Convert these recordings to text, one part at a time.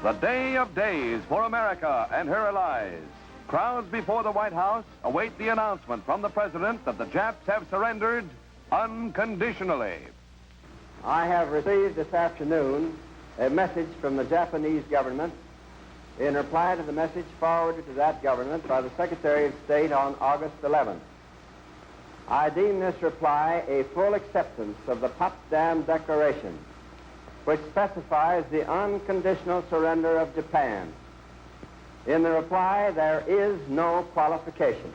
The day of days for America and her allies. Crowds before the White House await the announcement from the President that the Japs have surrendered unconditionally. I have received this afternoon a message from the Japanese government in reply to the message forwarded to that government by the Secretary of State on August 11th. I deem this reply a full acceptance of the Potsdam Declaration, which specifies the unconditional surrender of Japan. In the reply, there is no qualification.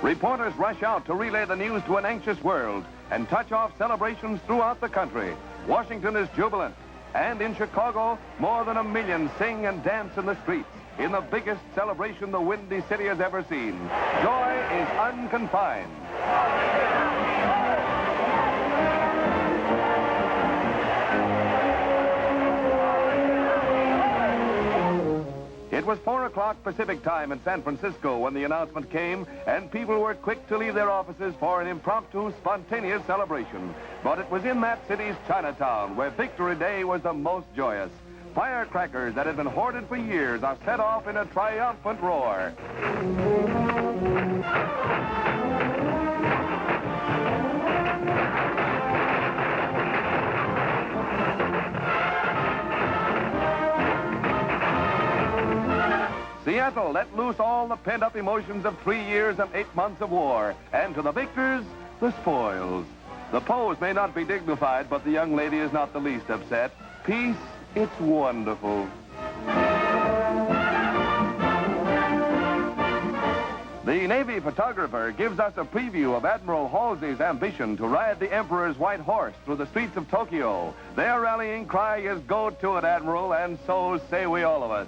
Reporters rush out to relay the news to an anxious world and touch off celebrations throughout the country. Washington is jubilant, and in Chicago, more than 1 million sing and dance in the streets in the biggest celebration the Windy City has ever seen. Joy is unconfined. It was 4 o'clock Pacific time in San Francisco when the announcement came, and people were quick to leave their offices for an impromptu, spontaneous celebration. But it was in that city's Chinatown where Victory Day was the most joyous. Firecrackers that had been hoarded for years are set off in a triumphant roar. Seattle let loose all the pent-up emotions of 3 years and 8 months of war. And to the victors, the spoils. The pose may not be dignified, but the young lady is not the least upset. Peace, it's wonderful. The Navy photographer gives us a preview of Admiral Halsey's ambition to ride the Emperor's white horse through the streets of Tokyo. Their rallying cry is, "Go to it, Admiral," and so say we all of us.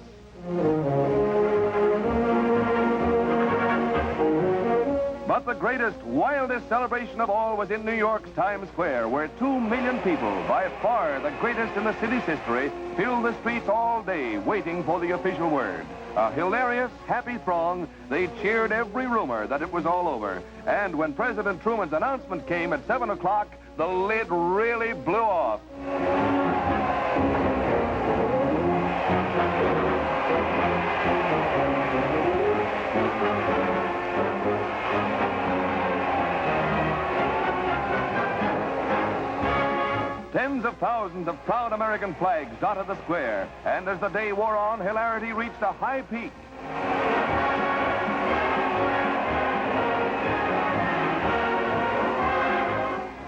But the greatest, wildest celebration of all was in New York's Times Square, where 2 million people, by far the greatest in the city's history, filled the streets all day waiting for the official word. A hilarious, happy throng, they cheered every rumor that it was all over. And when President Truman's announcement came at 7 o'clock, the lid really blew off. Tens of thousands of proud American flags dotted the square, and as the day wore on, hilarity reached a high peak.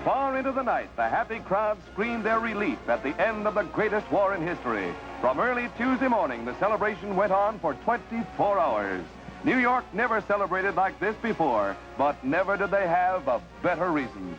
Far into the night, the happy crowd screamed their relief at the end of the greatest war in history. From early Tuesday morning, the celebration went on for 24 hours. New York never celebrated like this before, but never did they have a better reason.